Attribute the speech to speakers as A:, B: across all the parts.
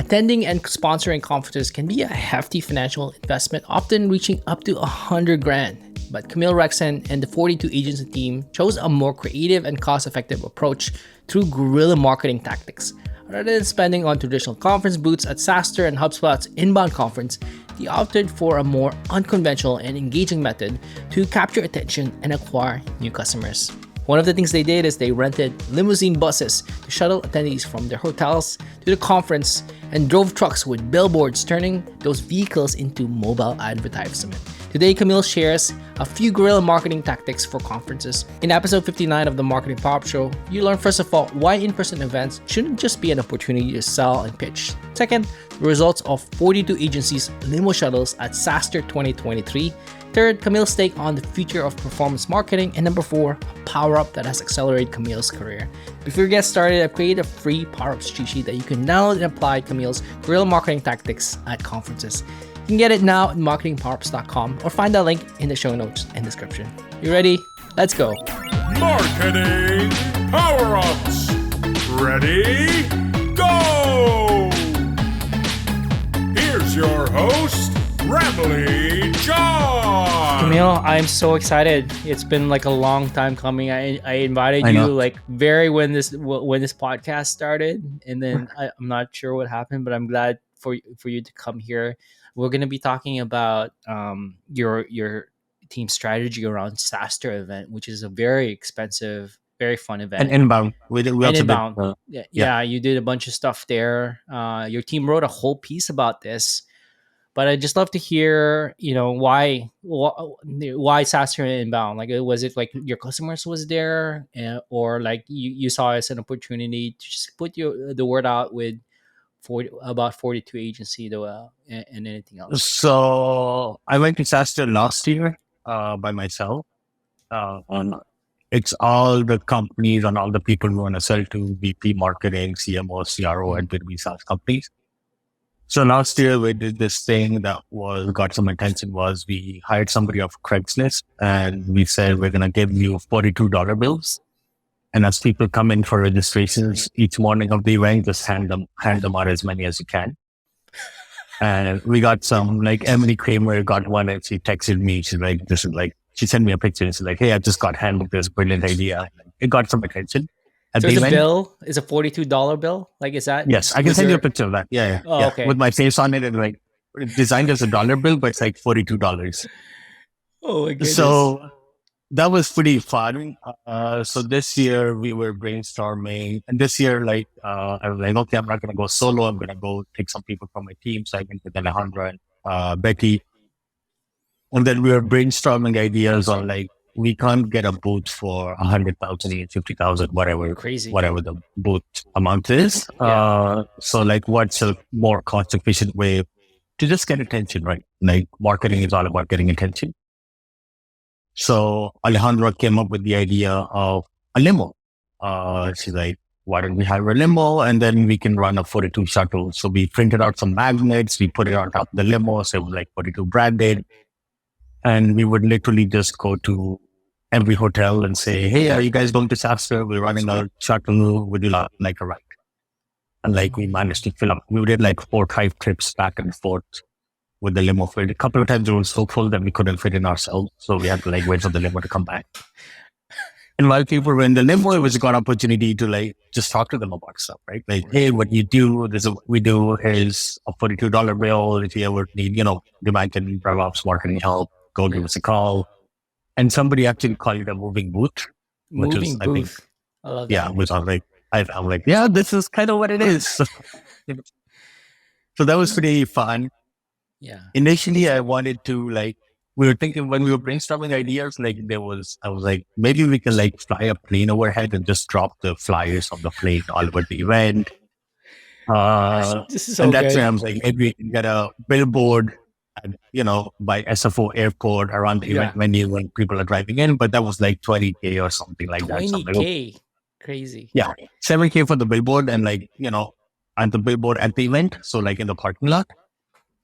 A: Attending and sponsoring conferences can be a hefty financial investment, often reaching up to 100 grand. But Kamil, Rextin, and the 42 agency team chose a more creative and cost-effective approach through guerrilla marketing tactics. Rather than spending on traditional conference booths at SaaStr and HubSpot's inbound conference, they opted for a more unconventional and engaging method to capture attention and acquire new customers. One of the things they did is they rented limousine buses to shuttle attendees from their hotels to the conference and drove trucks with billboards, turning those vehicles into mobile advertisement. Today, Kamil shares a few guerrilla marketing tactics for conferences. In episode 59 of the Marketing Powerups Show, you learn first of all why in-person events shouldn't just be an opportunity to sell and pitch. Second, the results of 42 agencies' limo shuttles at SaaStr 2023. Third, Kamil's take on the future of performance marketing. And number 4, a power-up that has accelerated Kamil's career. Before we get started, I've created a free Powerups cheat sheet that you can download and apply Kamil's guerrilla marketing tactics at conferences. You can get it now at marketingpowerups.com or find that link in the show notes and description. You ready? Let's go.
B: Marketing Power-Ups. Ready? Go! Here's your host, Rambly John.
A: Kamil, I'm so excited. It's been like a long time coming. I invited you like when this podcast started, and then I'm not sure what happened, but I'm glad for you to come here. We're going to be talking about your team strategy around SaaStr event, which is a very expensive, very fun event.
C: And inbound. We also
A: inbound. Yeah, you did a bunch of stuff there. Your team wrote a whole piece about this, but I'd just love to hear, why SaaStr inbound? Like, was it like your customers was there, or like you saw it as an opportunity to just put the word out with about 42 agency though, and anything else?
C: So I went to SaaStr last year by myself. It's all the companies and all the people who want to sell to VP marketing, CMO, CRO, and B2B SaaS companies. So last year we did this thing that got some attention. Was we hired somebody off Craigslist and we said we're gonna give you $42 bills. And as people come in for registrations each morning of the event, just hand them out as many as you can. And we got some, like Emily Kramer got one and she texted me. She sent me a picture and she's like, hey, I just got handed this brilliant idea. It got some attention.
A: So it's a bill? Is a $42 bill? Like, is that?
C: Yes, I can send you a picture of that. Yeah.
A: Okay.
C: With my face on it and like designed as a dollar bill, but it's like $42.
A: Oh my goodness.
C: So that was pretty fun. So this year we were brainstorming, and this year, I was like, okay, I'm not going to go solo. I'm going to go take some people from my team. So I went with Alejandra and Becky. And then we were brainstorming ideas on like, we can't get a booth for 100,000, 50,000, whatever the booth amount is. So like, what's a more cost efficient way to just get attention, right? Like marketing is all about getting attention. So Alejandra came up with the idea of a limo. She's like, why don't we hire a limo and then we can run a 42 shuttle? So we printed out some magnets, we put it on top of the limo. So it was like 42 branded. And we would literally just go to every hotel and say, hey, are you guys going to SaaStr? We're running a shuttle. Would you like a ride? And like we managed to fill up. We did like 4 or 5 trips back and forth with the limo filled. A couple of times it was so full that we couldn't fit in ourselves. So we had to like wait for the limo to come back. And while people were in the limo, it was a good opportunity to like just talk to them about stuff, right? Like, hey, what you do, we do is a $42 bill. If you ever need, demand and DevOps marketing help, go give us a call. And somebody actually called it a moving booth.
A: Moving booth. I love that.
C: Yeah, which I'm like, yeah, this is kind of what it is. So that was pretty fun.
A: Yeah.
C: Initially, I wanted to we were thinking when we were brainstorming ideas, I was like, maybe we can fly a plane overhead and just drop the flyers of the plane all over the event.
A: This is so
C: and that's
A: good.
C: where I was like, maybe we can get a billboard, by SFO airport around the event venue when people are driving in. But that was like $20,000 or something like that.
A: $20,000, crazy.
C: Yeah, $7,000 for the billboard and and the billboard at the event. So in the parking lot.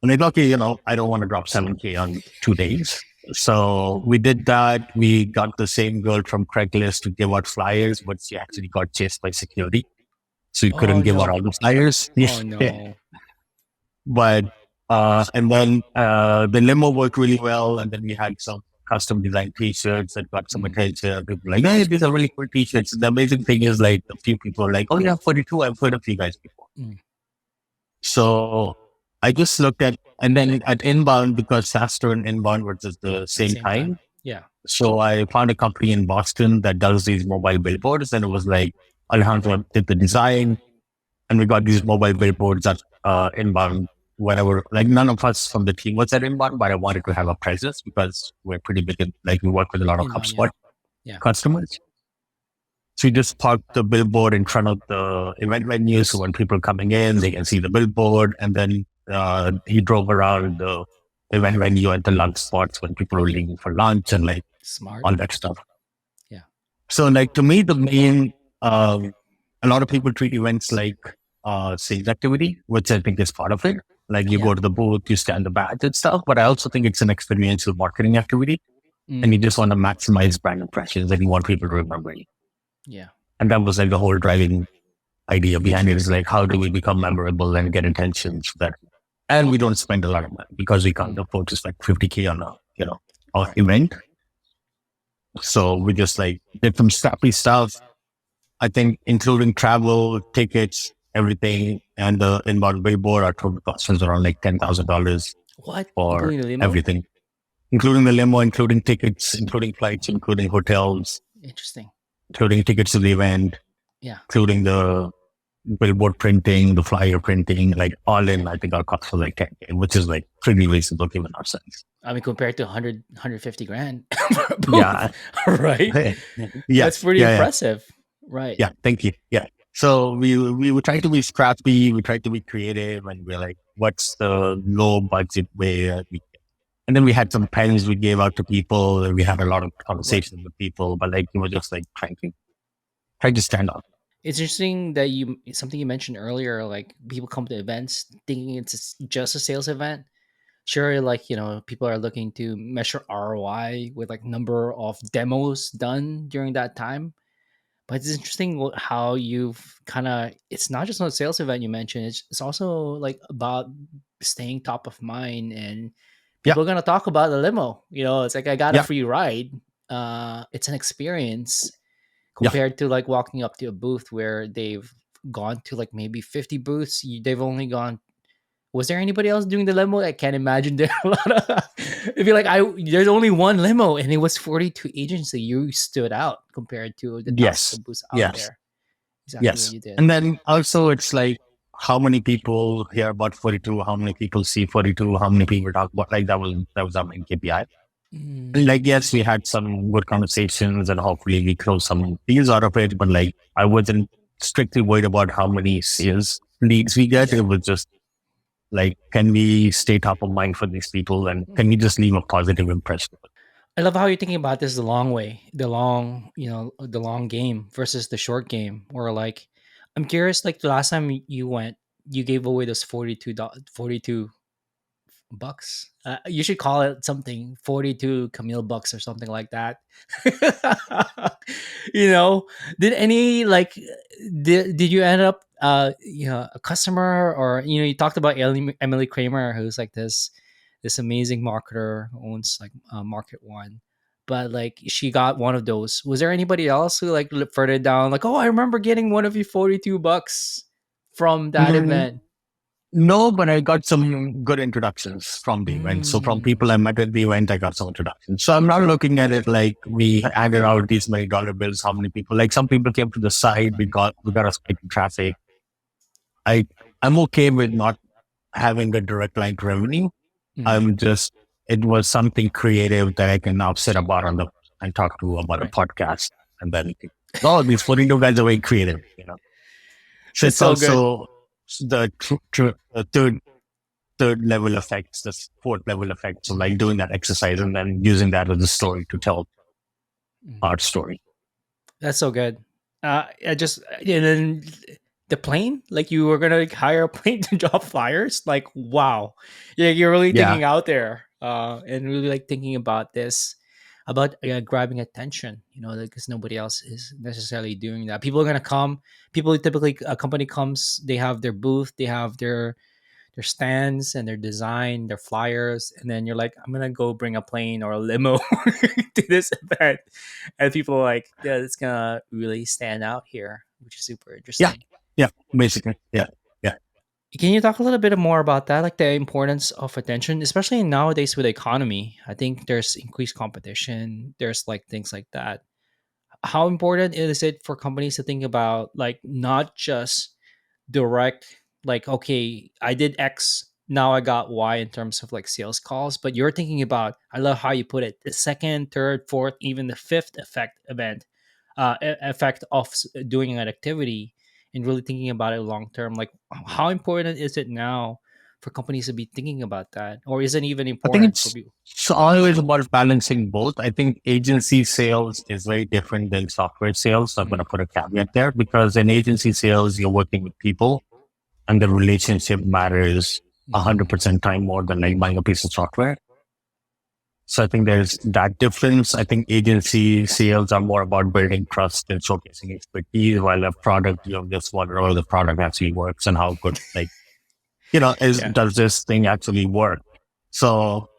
C: And I thought, okay, I don't want to drop $7,000 on 2 days. So we did that. We got the same girl from Craigslist to give out flyers, but she actually got chased by security. So we couldn't give out all the flyers.
A: Oh, no.
C: But and then the limo worked really well, and then we had some custom designed T-shirts that got some
A: Mm.
C: attention. People were like, hey, these are really cool T-shirts. The amazing thing is, like, a few people are like, oh yeah, 42. I've heard of you guys before.
A: Mm.
C: So I just looked at, and then at Inbound, because Faster and Inbound were just the
A: At the
C: same
A: same time.
C: time.
A: Yeah.
C: So I found a company in Boston that does these mobile billboards, and it was like Alejandro did the design, and we got these mobile billboards at Inbound. Whenever, like, none of us from the team was at Inbound, but I wanted to have a presence because we're pretty big. Like, we work with a lot of
A: Inbound. Yeah.
C: HubSpot
A: Yeah.
C: customers. So we just parked the billboard in front of the event venue. So when people are coming in, they can see the billboard. And then he drove around the event venue at the lunch spots when people were leaving for lunch and like
A: Smart.
C: all that stuff.
A: Yeah.
C: So, like, to me, the main, a lot of people treat events like sales activity, which I think is part of it. Like, you
A: Yeah.
C: go to the booth, you stand the badge and stuff. But I also think it's an experiential marketing activity. And you
A: Mm.
C: just want to maximize brand impressions and you want people to remember you.
A: Yeah.
C: And that was like the whole driving idea behind it, is like, how do we become memorable and get attention so that, and we don't spend a lot of money because we can't afford to spend 50K on a,
A: Right.
C: event. So we just like did some scrappy stuff. I think including travel, tickets, everything, and the inbound billboard, our total cost was around like $10,000
A: What?
C: for
A: Including the limo?
C: everything, including the limo, including tickets, including flights, including hotels,
A: Interesting.
C: including tickets to the event,
A: Yeah.
C: including the billboard printing, the flyer printing, like all in, I think our cost was like 10K, which is like pretty reasonable given our size.
A: I mean, compared to 100, 150 grand for a booth,
C: Yeah.
A: right?
C: Yeah.
A: That's pretty
C: Yeah.
A: impressive. Right.
C: Yeah. Thank you. Yeah. So we would try to be scrappy, we try to be creative, and we're like, what's the low budget way that we, and then we had some pens we gave out to people, and we had a lot of conversations with people, but like, we were just like trying to stand out.
A: It's interesting that something you mentioned earlier, like people come to events thinking just a sales event. Sure, like people are looking to measure ROI with like number of demos done during that time. But it's interesting how you've kind of, it's not just a sales event you mentioned, it's also like about staying top of mind, and
C: Yeah.
A: people are going to talk about the limo. It's like, I got a
C: Yeah.
A: free ride. It's an experience
C: Yeah.
A: compared to like walking up to a booth where they've gone to like maybe 50 booths. They've only gone, was there anybody else doing the limo? I can't imagine there are a lot of. It'd be like, there's only one limo, and it was 42 agents. You stood out compared to the thousands
C: Yes.
A: of booths out
C: Yes.
A: there. Exactly what
C: Yes.
A: you did.
C: And then also it's like, how many people hear about 42? How many people see 42? How many people talk about, like, that was our main KPI.
A: Mm,
C: And like, yes, we had some good conversations and hopefully we closed some deals out of it. But like, I wasn't strictly worried about how many sales leads we get. It was just like, can we stay top of mind for these people and can we just leave a positive impression?
A: I love how you're thinking about this the long way, the long game versus the short game. Or like, I'm curious, like the last time you went, you gave away those 42 bucks. You should call it something 42 Kamil bucks or something like that. you know, did any like did you end up a customer, or you talked about Emily Kramer, who's like this amazing marketer who owns like Market One. But like she got one of those. Was there anybody else who like looked further down, like, oh, I remember getting one of you 42 bucks from that
C: Mm,
A: event?
C: no, but I got some good introductions from the event. So from
A: Mm,
C: people I met at the event, I got some introductions. So I'm not looking at it like we handed out these many dollar bills, how many people, like some people came to the site, we got a spike in traffic. I, I'm okay with not having a direct line to revenue.
A: mm,
C: It was something creative that I can now sit about and talk to about a
A: right.
C: podcast. And then, oh, these 42 guys are very creative. So
A: That's
C: it's
A: so good.
C: also the third level effects, the fourth level effects of like doing that exercise and then using that as a story to tell
A: Mm.
C: our story.
A: That's so good. I just, and then the plane, like you were gonna like, hire a plane to drop flyers. Like, wow, yeah, you're really
C: Yeah.
A: thinking out there, and really like thinking about this, about grabbing attention. Because nobody else is necessarily doing that. People are gonna come. People typically, a company comes, they have their booth, they have their stands and their design, their flyers, and then you're like, I'm gonna go bring a plane or a limo to this event, and people are like, yeah, it's gonna really stand out here, which is super
C: Yeah.
A: interesting.
C: Yeah. Basically. Yeah. Yeah.
A: Can you talk a little bit more about that, like the importance of attention, especially nowadays with the economy? I think there's increased competition. There's like things like that. How important is it for companies to think about like not just direct, like, okay, I did X, now I got Y in terms of like sales calls, but you're thinking about, I love how you put it, the second, third, fourth, even the fifth effect of doing an activity, and really thinking about it long term. Like, how important is it now for companies to be thinking about that, or is it even
C: I think
A: important for people?
C: it's always about balancing both. I think agency sales is very different than software sales. So I'm going
A: Mm,
C: to put a caveat there because in agency sales, you're working with people and the relationship matters
A: mm,
C: 100% time more than like buying a piece of software. So I think there's that difference. I think agency sales are more about building trust and showcasing expertise, while a product, you just wonder how the product actually works and how good, like,
A: yeah.
C: does this thing actually work? So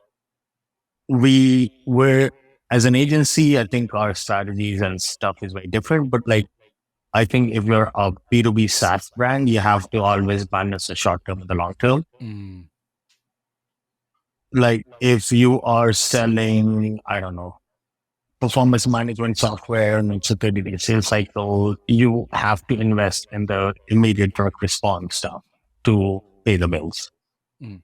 C: we're, as an agency, I think our strategies and stuff is very different, but like, I think if you're a B2B SaaS brand, you have to always balance the short term and the long term.
A: Mm,
C: Like if you are selling, I don't know, performance management software and it's a 30-day sales cycle, you have to invest in the immediate direct response stuff to pay the bills.
A: mm,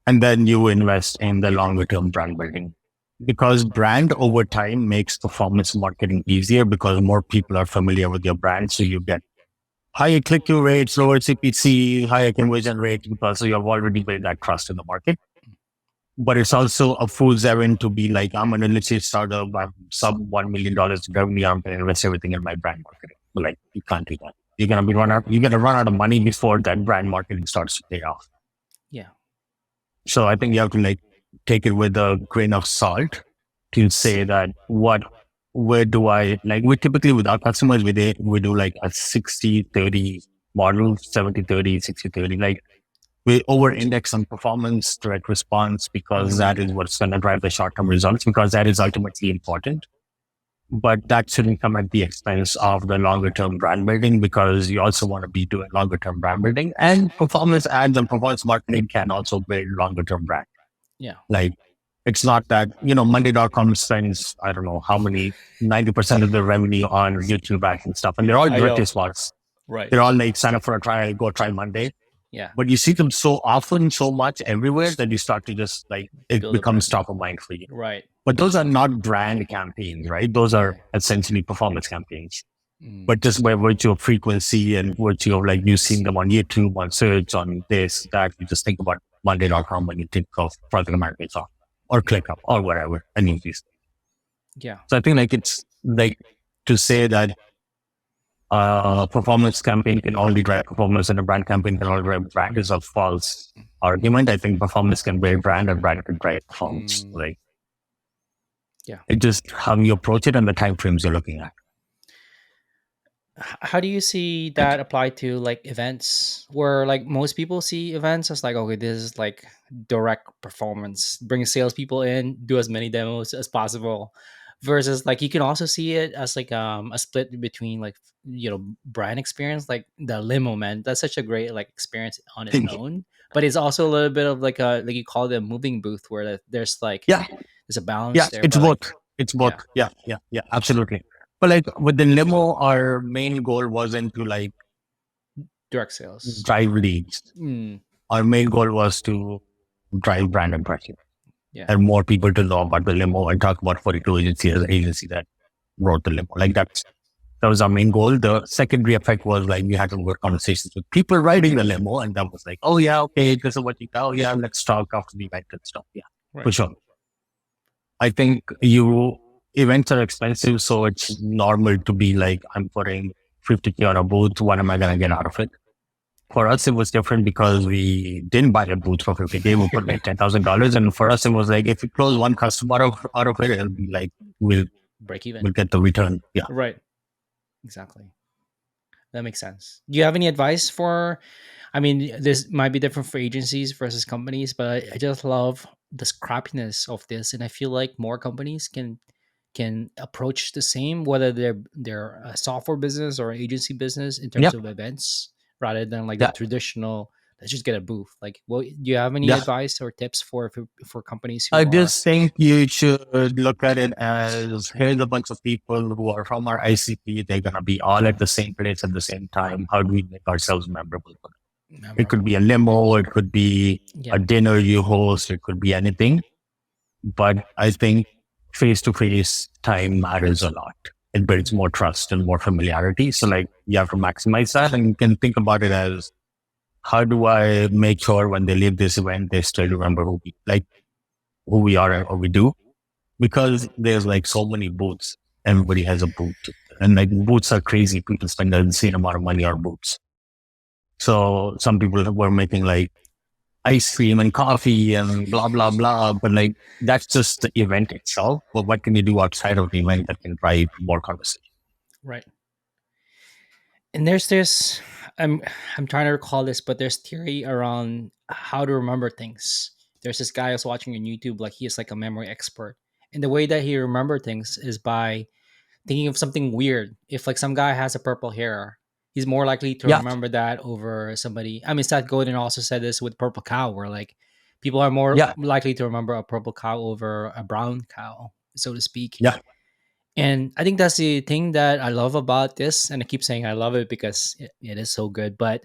C: And then you invest in the longer term brand building. Because brand over time makes performance marketing easier because more people are familiar with your brand. So you get higher click-through rates, lower CPC, higher conversion rates because you have already built that trust in the market. But it's also a fool's errand to be like, I'm an initial startup, I'm sub $1 million in revenue, I'm going to invest everything in my brand marketing. But like, you can't do that. You're going to run out of money before that brand marketing starts to pay off.
A: yeah.
C: So I think you have to like take it with a grain of salt to say that where do I, like, we typically with our customers, we do like a 60-30 model, 70-30, 60-30. Like we over index on performance, direct response, because that
A: Mm,
C: is what's going to drive the short term results, because that is ultimately important. But that shouldn't come at the expense of the longer term brand building, because you also want to be doing longer term brand building, and performance ads and performance marketing can also build longer term brand.
A: yeah.
C: Like it's not that, Monday.com spends, I don't know how many, 90% of the revenue on YouTube ads and stuff. And they're all
A: I
C: direct
A: know.
C: response.
A: Right.
C: They're all like sign up for a trial, go try Monday.
A: Yeah.
C: But you see them so often, so much everywhere that you start to just like, it
A: Build a brand.
C: becomes top of mind for you.
A: Right.
C: But those are not brand campaigns, right? Those
A: Yeah.
C: are essentially performance campaigns.
A: Mm,
C: But just by virtue of frequency and virtue of like you seeing them on YouTube, on search, on this, that, you just think about Monday.com when you think of Project American Soft or
A: yeah.
C: ClickUp or whatever, any of these.
A: Yeah.
C: So I think like it's like to say that performance campaign can only drive performance and a brand campaign can only drive brand is a false argument. I think performance can drive brand and brand can drive performance.
A: Mm,
C: Like
A: yeah.
C: it just how you approach it and the time frames you're looking at.
A: How do you see that apply to like events, where like most people see events as like, okay, this is like direct performance, bring salespeople in, do as many demos as possible, versus like you can also see it as like a split between like, brand experience, like the limo, man, that's such a great like experience on its own, but it's also a little bit of like a, like you call it, a moving booth, where there's like,
C: Yeah,
A: there's a balance
C: yeah,
A: there,
C: it's
A: but like,
C: both. It's both.
A: yeah,
C: Yeah, yeah, yeah, absolutely. But like with the limo, our main goal wasn't to like
A: direct sales.
C: drive leads.
A: Mm,
C: Our main goal was to drive brand impression
A: yeah.
C: and more people to know about the limo and talk about 42 agency as an agency that wrote the limo. Like that was our main goal. The secondary effect was like we had to work conversations with people riding the limo, and that was like, oh yeah, okay, this is what you oh yeah, let's talk after the event and stuff. Yeah, for
A: Right.
C: sure. I think events are expensive, so it's normal to be like, I'm putting 50K on a booth. What am I gonna get out of it? For us, it was different because we didn't buy a booth for 50K. We put like $10,000, and for us, it was like if we close one customer out of it, it'll be like we'll
A: Break even.
C: we'll get the return. Yeah.
A: Right. Exactly. That makes sense. Do you have any advice for I mean, this might be different for agencies versus companies, but I just love the scrappiness of this, and I feel like more companies can approach the same, whether they're a software business or an agency business, in terms
C: Yeah,
A: of events, rather than like the
C: yeah,
A: traditional. Let's just get a booth. Like, well, do you have any
C: yeah.
A: advice or tips for companies
C: I
A: who are?
C: just think you should look at it as here's a bunch of people who are from our ICP. They're gonna be all at the same place at the same time. How do we make ourselves memorable? It could
A: Memorable?
C: be a limo, it could be
A: Yeah.
C: a dinner you host, it could be anything. But I think face to face time matters a lot. It builds more trust and more familiarity. So like you have to maximize that, and you can think about it as how do I make sure when they leave this event, they still remember who we are and what we do? Because there's like so many booths. Everybody has a booth, and like booths are crazy. People spend an insane amount of money on booths. So some people were making like ice cream and coffee and blah, blah, blah. But like, that's just the event itself. But what can you do outside of the event that can drive more conversation?
A: Right. And there's this, I'm I'm trying to recall this, but there's theory around how to remember things. There's this guy I was watching on YouTube, like he's like a memory expert. And the way that he remember things is by thinking of something weird. If like some guy has a purple hair, he's more likely to
C: Yeah.
A: remember that over somebody. I mean, Seth Godin also said this with purple cow, where like people are more
C: Yeah.
A: likely to remember a purple cow over a brown cow, so to speak.
C: Yeah.
A: And I think that's the thing that I love about this. And I keep saying I love it because it is so good. But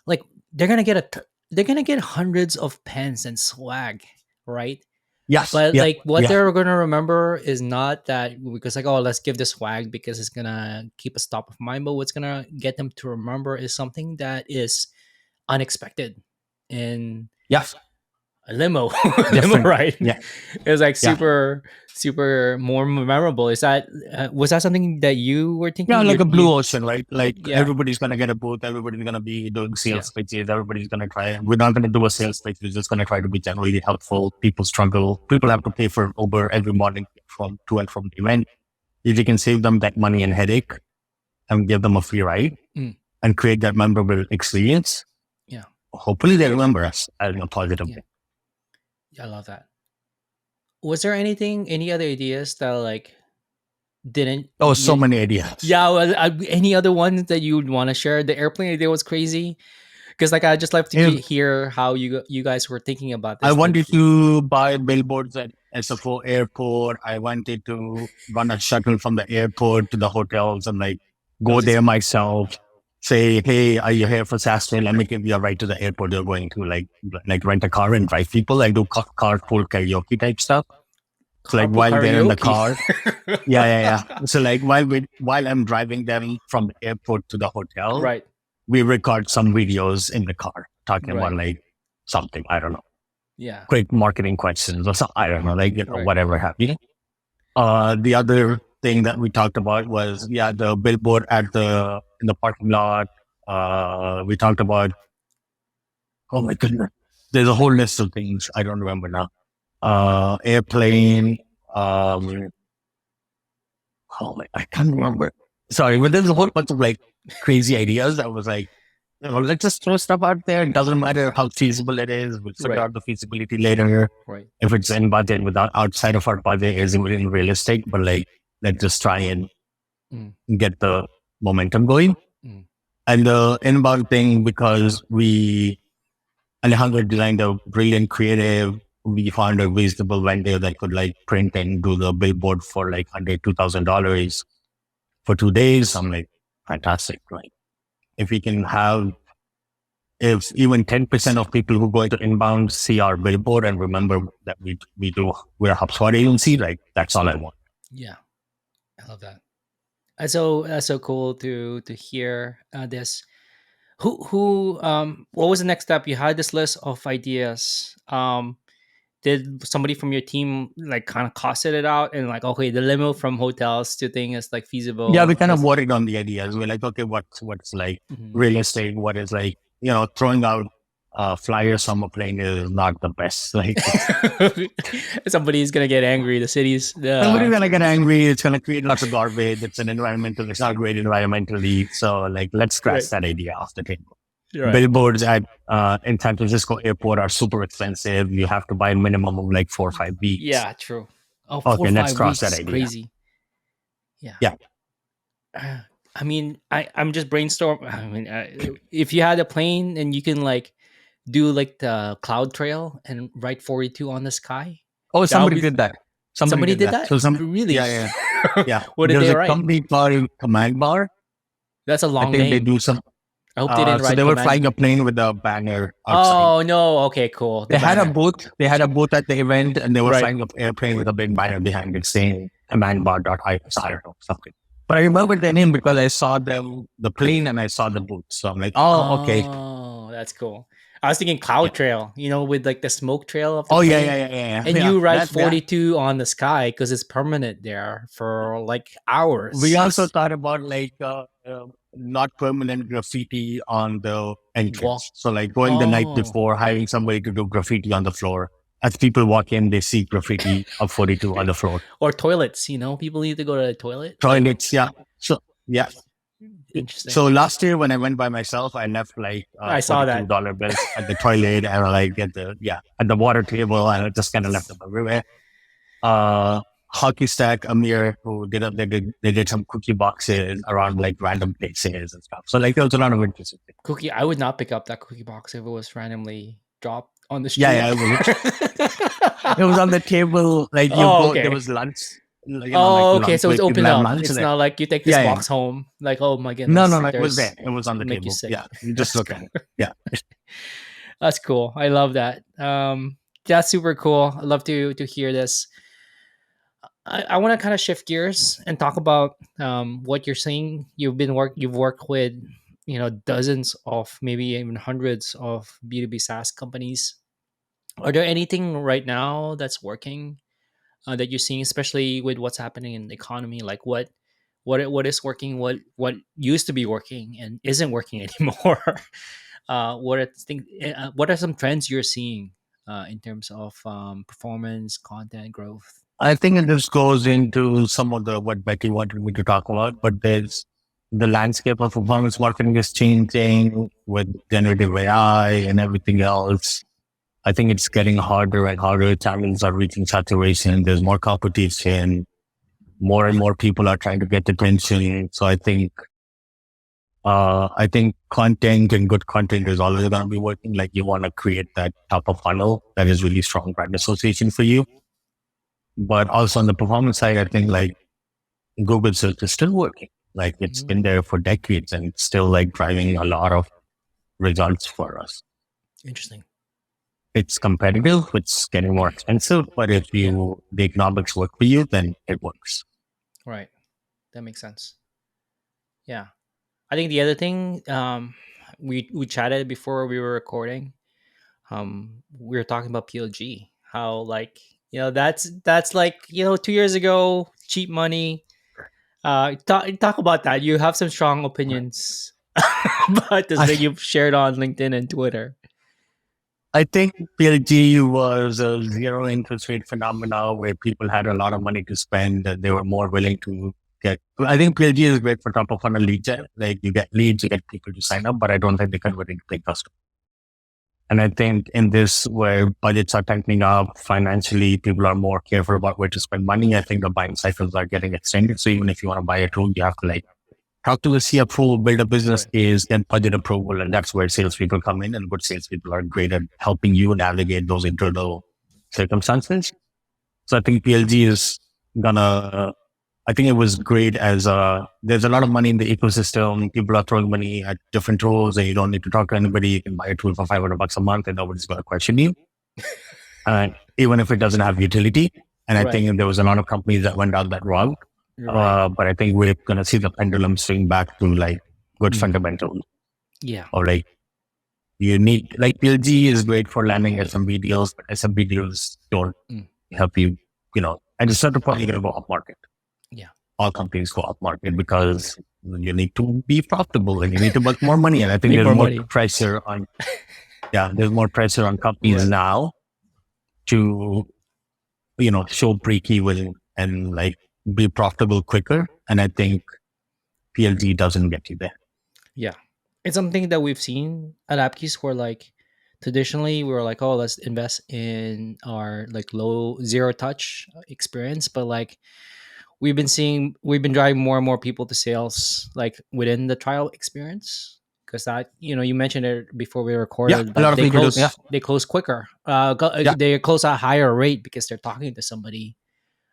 A: like they're gonna get they're gonna get hundreds of pens and swag, right?
C: Yes.
A: But
C: Yeah.
A: like what
C: Yeah.
A: they're gonna remember is not that, because like, oh, let's give this swag because it's gonna keep us top of mind. But what's gonna get them to remember is something that is unexpected. And
C: Yes.
A: a limo, limo
C: Different.
A: ride.
C: Yeah.
A: It was like
C: Yeah.
A: super more memorable. Is that was that something that you were
C: Yeah.
A: thinking?
C: Like a blue ocean, right? Like
A: Yeah,
C: everybody's going to get a booth. Everybody's going to be doing
A: yeah,
C: sales pitches. Everybody's going to try. We're not going to do a sales pitch. We're just going to try to be generally helpful. People struggle. People have to pay for Uber every morning from to and from the event. If you can save them that money and headache and give them a free ride
A: mm,
C: and create that memorable experience,
A: yeah,
C: hopefully they remember us as a positive
A: yeah.
C: thing.
A: I love that. Was there any other ideas that like didn't
C: Oh, so
A: you?
C: many ideas.
A: Yeah, well, any other ones that you would want to share? The airplane idea was crazy because like I just love to
C: If
A: hear how you guys were thinking about
C: I
A: this. Like,
C: wanted to buy billboards at SFO airport. I wanted to run a shuttle from the airport to the hotels and like
A: that
C: go
A: was
C: there myself. Say, hey, are you here for Saturday? Let me give you a ride to the airport you're going to. Like rent a car and drive people. Like do carpool karaoke type stuff. So like
A: carpool
C: while they're in the
A: karaoke.
C: car, yeah. So like while I'm driving them from the airport to the hotel,
A: Right,
C: we record some videos in the car talking about
A: right,
C: like something, I don't know,
A: yeah,
C: quick marketing questions or something, I don't know, like,
A: right,
C: whatever have you. The other thing that we talked about was, the billboard in the parking lot. We talked about, oh my goodness, there's a whole list of things. I don't remember now. Airplane. I can't remember. Sorry, but there's a whole bunch of like crazy ideas. I was like, let's just throw stuff out there. It doesn't matter how feasible it is. We'll figure
A: right,
C: out the feasibility later.
A: right.
C: If it's in budget, without outside of our budget, isn't really realistic. But like, let's just try and
A: Mm,
C: get the momentum going.
A: mm,
C: And the inbound thing, because Alejandro designed a brilliant creative. We found a reasonable vendor that could like print and do the billboard for like $2,000 for 2 days. I'm like, fantastic, right? If we can have, if even 10% of people who go into inbound see our billboard and remember that we're a HubSpot agency, like that's all I want.
A: yeah, I love that. That's so cool to hear this. What was the next step? You had this list of ideas. Did somebody from your team like kind of costed it out and like, okay, the limo from hotels to thing is like
C: Yeah, we
A: feasible?
C: kind of worried on the ideas. We're like, okay, what's like
A: Mhm.
C: realistic? What is like, throwing out flyers on a plane is not the best. Like,
A: Somebody's gonna get angry. The city's
C: somebody's gonna get angry. It's gonna create lots of garbage. It's not great environmentally. So like, let's scratch
A: right.
C: that idea off the table.
A: Right.
C: Billboards at in San Francisco airport are super expensive. You have to buy a minimum of like 4 or 5 weeks.
A: Yeah, true. Oh, four
C: Okay,
A: or
C: let's
A: five
C: cross
A: weeks
C: that
A: is
C: idea.
A: crazy. Yeah.
C: Yeah.
A: I mean, I'm just brainstorm. I mean, if you had a plane and you can like do like the cloud trail and write 42 on the sky,
C: Oh,
A: that would
C: somebody
A: be.
C: did that. Somebody
A: Somebody
C: did
A: did
C: that.
A: that.
C: So
A: Really?
C: yeah, yeah, yeah.
A: What did
C: There's
A: they
C: a
A: write?
C: company called Command Bar.
A: That's a
C: I
A: long
C: think they
A: name.
C: do some.
A: I hope they didn't
C: So
A: write
C: they were
A: command.
C: flying a plane with a banner outside.
A: Oh no. Okay, cool. The
C: They had a
A: banner.
C: booth. They had a booth at the event, and they were
A: Right.
C: flying an airplane with a big banner behind it saying commandbar.io. I don't know, something. But I remember the name because I saw the plane and I saw the booth. So I'm like, oh, okay.
A: Oh, that's cool. I was thinking
C: Yeah.
A: cloud trail, with like the smoke trail of the
C: Oh, yeah,
A: plane.
C: yeah, yeah, yeah.
A: And
C: Yeah.
A: you write
C: That,
A: 42 on the sky because it's permanent there for like hours.
C: we also thought about like not permanent graffiti on the entrance.
A: Walk.
C: So like going the night
A: Oh.
C: before, hiring somebody to do graffiti on the floor. As people walk in, they see graffiti of 42 on the floor.
A: Or toilets, people need to go to the toilet.
C: Toilets, yeah. So yeah.
A: Interesting.
C: So last year when I went by myself, I left like
A: I saw that.
C: $42 bills at the toilet and like at the water table, and I just kind of left them everywhere. Hockey Stack, Amir, who they did some cookie boxes around like random places and stuff. So like there was a lot of interesting things.
A: Cookie, I would not pick up that cookie box if it was randomly dropped on the street.
C: Yeah, it was on the table. Like
A: okay.
C: There was lunch.
A: Okay, so it's open up.
C: Lunch,
A: it's not like you take this
C: Yeah,
A: box home. Like, oh my goodness.
C: No, it was there. It was on the
A: make you
C: table.
A: sick.
C: Yeah, you just look at it. Yeah.
A: That's cool. I love that. That's super cool. I love to hear this. I want to kind of shift gears and talk about what you're saying. You've worked with dozens of, maybe even hundreds of B2B SaaS companies. Are there anything right now that's working that you're seeing, especially with what's happening in the economy? Like what is working, what used to be working and isn't working anymore? What are some trends you're seeing in terms of performance, content, growth?
C: I think this goes into some of what Becky wanted me to talk about, but there's the landscape of performance marketing is changing with generative AI and everything else. I think it's getting harder and harder. Channels are reaching saturation. There's more competition. More and more people are trying to get attention. So I think content and good content is always going to be working. Like you want to create that top of funnel that is really strong brand association for you. But also on the performance side, I think like Google search is still working. Like it's been there for decades and it's still like driving a lot of results for us.
A: Interesting.
C: It's competitive. It's getting more expensive, but if the economics work for you, then it works.
A: Right. That makes sense. Yeah. I think the other thing, we chatted before we were recording. We were talking about PLG. How like that's like 2 years ago, cheap money. Talk about that. You have some strong opinions about this that you've shared on LinkedIn and Twitter.
C: I think PLG was a zero interest rate phenomena where people had a lot of money to spend and they were more willing to get. I think PLG is great for top of funnel lead gen. Like you get leads, you get people to sign up, but I don't think they convert into paying customers. And I think in this where budgets are tightening up financially, people are more careful about where to spend money. I think the buying cycles are getting extended. So even if you want to buy a tool, you have to like talk to the CFO, build a business case, then budget approval. And that's where salespeople come in, and good salespeople are great at helping you navigate those internal circumstances. So I think PLG is I think it was great as there's a lot of money in the ecosystem. People are throwing money at different tools and you don't need to talk to anybody. You can buy a tool for $500 a month and nobody's going to question you. Even if it doesn't have utility. And I think there was a lot of companies that went down that route. But I think we're going to see the pendulum swing back to like good fundamentals.
A: Yeah.
C: Or like you need, like PLG is great for landing SMB deals, but SMB deals don't help you, at a certain point, you're going to go up market.
A: Yeah.
C: All companies go up market because you need to be profitable and you need to make more money. And I think there's more pressure on, there's more pressure on companies now to, show break even and like be profitable quicker. And I think PLG doesn't get you there.
A: Yeah. It's something that we've seen at Appkeys where like traditionally we were like, oh, let's invest in our like low zero touch experience, but like we've been driving more and more people to sales like within the trial experience because that you mentioned it before we
C: Yeah,
A: recorded,
C: a lot
A: but
C: of people do. Yeah,
A: they close quicker.
C: yeah,
A: They close at a higher rate because they're talking to somebody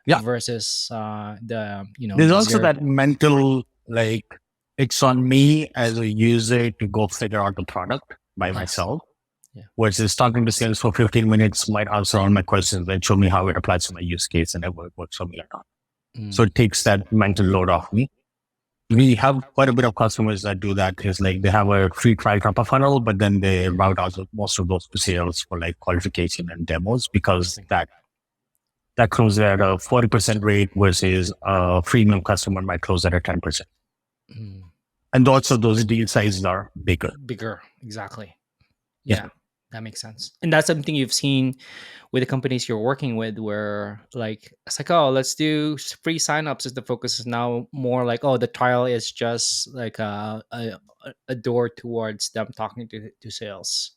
C: yeah.
A: versus the
C: There's
A: the
C: also
A: zero.
C: that mental, like, it's on me as a user to go figure out the product by
A: Yes.
C: myself.
A: Yeah.
C: Versus talking to sales for 15 minutes might answer all my questions and show me how it applies to my use case and it works for me or not. So
A: Mm.
C: it takes that mental load off me. We have quite a bit of customers that do that. Is like they have a free trial top of funnel, but then they route out most of those to sales for like qualification and demos because
A: Interesting.
C: that closes at a 40% rate versus a freemium customer might close at a 10%.
A: Mm.
C: And also those deal sizes are bigger.
A: Bigger, exactly.
C: Yeah.
A: Yeah, that makes sense. And that's something you've seen with the companies you're working with, where like it's like, oh, let's do free signups. As the focus is now more like, oh, the trial is just like a door towards them talking to sales,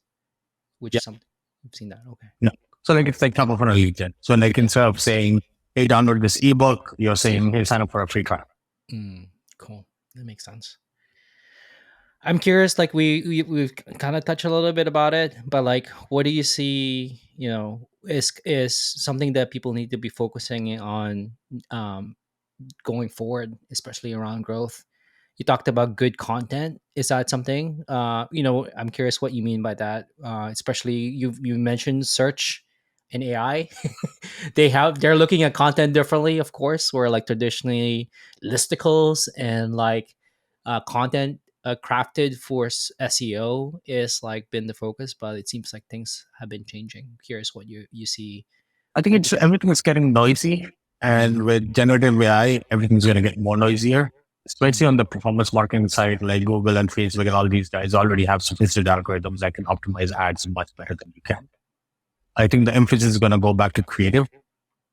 A: which
C: Yeah.
A: is something you've seen that. Okay.
C: No. So like it's like top of funnel lead gen. So like instead of saying, hey, download this ebook, you're saying, hey, sign up for a free trial.
A: Mm, cool. That makes sense. I'm curious, like we've kind of touched a little bit about it, but like, what do you see? Is something that people need to be focusing on um, going forward, especially around growth. You talked about good content. Is that something? I'm curious what you mean by that. Especially you mentioned search and AI. They're looking at content differently, of course. Where like traditionally listicles and like content crafted for SEO is like been the focus, but it seems like things have been changing. Curious what you see
C: I think
A: with the
C: it's everything is getting noisy. And with generative AI, everything's going to get more noisier, especially
A: Mm,
C: on the performance marketing side, like Google and Facebook and all these guys already have sophisticated algorithms that can optimize ads much better than you can. I think the emphasis is going to go back to creative,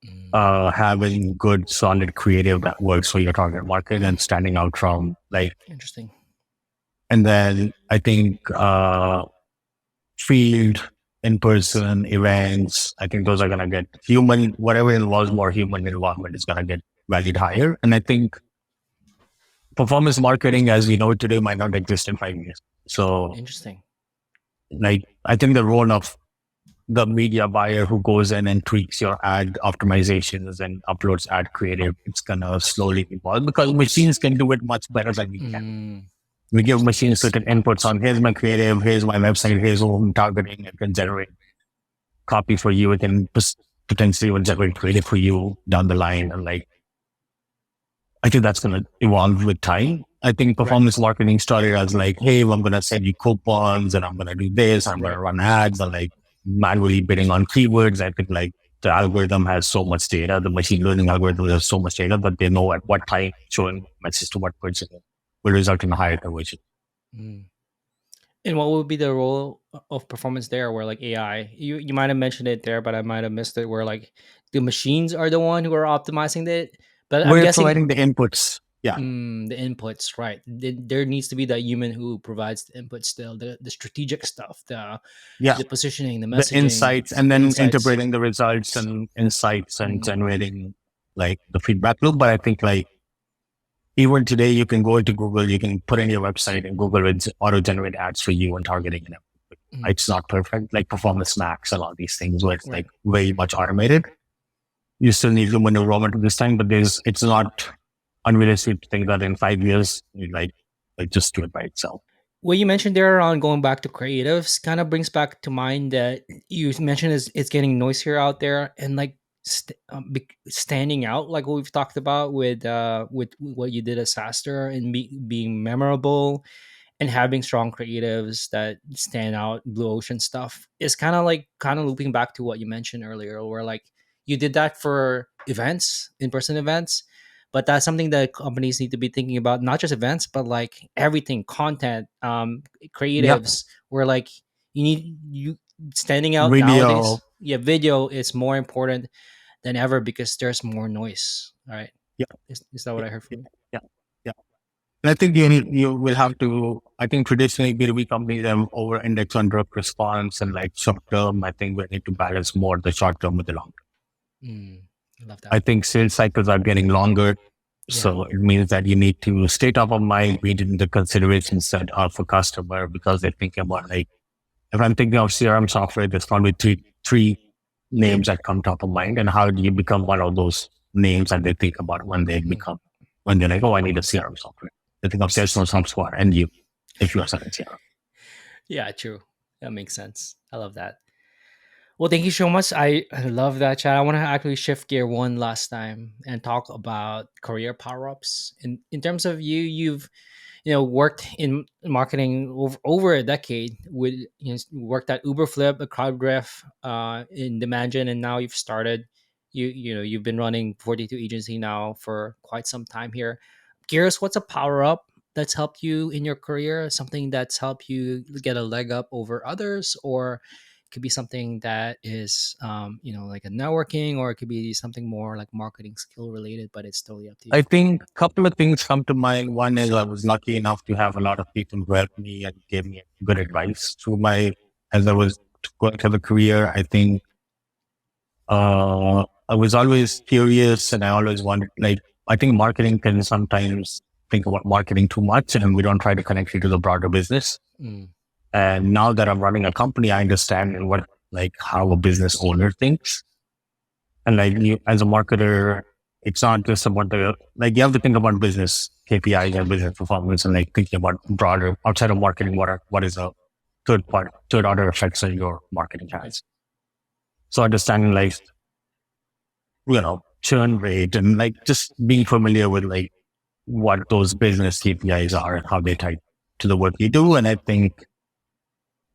A: mm,
C: having good, solid creative that works for your target market and standing out from like,
A: interesting.
C: and then I think, field, in-person events, I think those are going to get human, whatever involves more human involvement is going to get valued higher. And I think performance marketing as we know it today might not exist in 5 years. So
A: Interesting.
C: like, I think the role of the media buyer who goes in and tweaks your ad optimizations and uploads ad creative, it's going to slowly evolve because machines can do it much better than we can.
A: Mm,
C: We give machines certain inputs on here's my creative, here's my website, here's who I'm targeting. It can generate copy for you. It can potentially even generate creative for you down the line. And like, I think that's going to evolve with time. I think
A: right.
C: performance marketing started as like, hey, I'm going to send you coupons and I'm going to do this. I'm going
A: Right.
C: to run ads and like manually bidding on keywords. I think like the algorithm has so much data. The machine learning algorithm has so much data that they know at what time showing message to what person will result in a higher conversion.
A: Mm. And what would be the role of performance there where like AI? You might have mentioned it there, but I might have missed it where like the machines are the one who are optimizing it. But I'm
C: We're
A: guessing
C: providing the inputs. Yeah.
A: the inputs, right? There needs to be that human who provides the input still, the strategic stuff,
C: Yeah.
A: the positioning, the
C: The
A: messaging,
C: insights and
A: the
C: then
A: insights.
C: interpreting the results and insights and
A: Mm,
C: generating like the feedback loop. But I think like even today you can go into Google, you can put in your website and Google will auto generate ads for you and targeting.
A: mm,
C: It's not perfect, like Performance Max and all these things where it's
A: right.
C: like very much automated. You still need human involvement at this time, but it's not unrealistic to think that in 5 years, you like just do it by itself.
A: What you mentioned there on going back to creatives kind of brings back to mind that you mentioned is it's getting noisier out there and like standing out like what we've talked about with what you did as Saster and being memorable and having strong creatives that stand out. Blue ocean stuff is kind of looping back to what you mentioned earlier where like you did that for events, in-person events, but that's something that companies need to be thinking about, not just events but like everything, content,
C: Yeah.
A: creatives, where like you standing out
C: Video.
A: nowadays. Yeah, video is more important than ever because there's more noise. All right.
C: Yeah.
A: Is that what
C: Yeah.
A: I heard
C: Yeah.
A: from you?
C: Yeah. Yeah. And I think you will have to, I think traditionally B2B companies have over index on direct response and like short term. I think we need to balance more the short term with the long term.
A: Mm, I love
C: I
A: that.
C: think sales cycles are getting longer.
A: Yeah.
C: So it means that you need to stay top of mind, be in the considerations that are for customer because they're thinking about like, if I'm thinking of CRM software, there's probably three names that come top of mind. And how do you become one of those names that they think about when when they're like, oh, I need a CRM software. They think of Salesforce, HubSpot, and you, if you are selling CRM.
A: Yeah, true. That makes sense. I love that. Well, thank you so much. I love that chat. I want to actually shift gear one last time and talk about career power ups. In terms of you, you've worked in marketing over a decade. With worked at Uberflip, a Crowdrift, in Demandgen, and now you've started. You've been running 42 agency now for quite some time here. Curious, what's a power up that's helped you in your career? Something that's helped you get a leg up over others, or it could be something that is like a networking, or it could be something more like marketing skill related, but it's totally up to you.
C: I think a couple of things come to mind. One is I was lucky enough to have a lot of people who helped me and gave me good advice as I was going through the career. I think I was always curious and I always wanted, like, I think marketing can sometimes think about marketing too much and we don't try to connect it to the broader business.
A: Mm,
C: And now that I'm running a company, I understand how a business owner thinks. And like you, as a marketer, it's not just about you have to think about business KPIs and business performance and like thinking about broader outside of marketing, what is a third order effects that your marketing has. So understanding churn rate and like just being familiar with like what those business KPIs are and how they tie to the work you do. And I think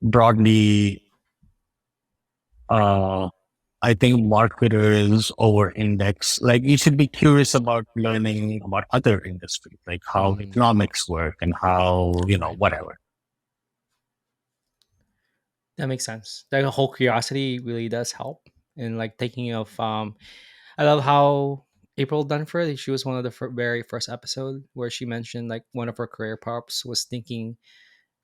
C: broadly, I think marketers over index, like you should be curious about learning about other industries, like how economics work and how, whatever.
A: that makes sense. That whole curiosity really does help. And like thinking of, I love how April Dunford, she was one of the very first episode where she mentioned like one of her career props was thinking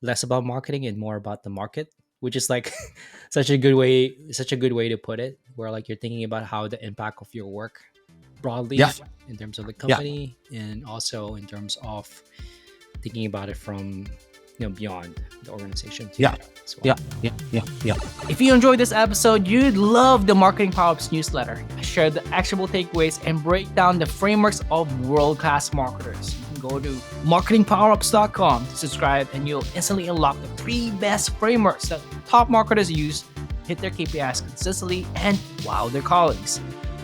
A: less about marketing and more about the market, which is like such a good way to put it, where like you're thinking about how the impact of your work broadly
C: Yeah.
A: in terms of the
C: Yeah.
A: company and also in terms of thinking about it from beyond the organization too,
C: Yeah.
A: as well.
C: Yeah.
A: If you enjoyed this episode, you'd love the Marketing Powerups newsletter. I share the actionable takeaways and break down the frameworks of world-class marketers. You can go to marketingpowerups.com to subscribe and you'll instantly unlock the 3 best frameworks that top marketers use to hit their KPIs consistently and wow their colleagues.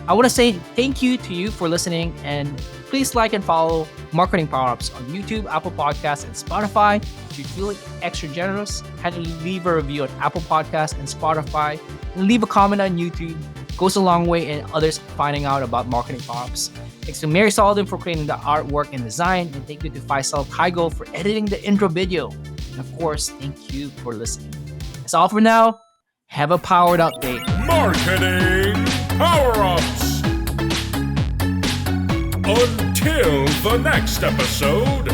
A: I want to say thank you to you for listening, and please like and follow Marketing Powerups on YouTube, Apple Podcasts, and Spotify. If you're feeling extra generous, kindly leave a review on Apple Podcasts and Spotify, and leave a comment on YouTube. It goes a long way in others finding out about Marketing Powerups. Thanks to Mary Sullivan for creating the artwork and design, and thank you to Faisal Kaigo for editing the intro video. And of course, thank you for listening. That's all for now. Have a powered up day.
B: Marketing Power-Ups. Until the next episode,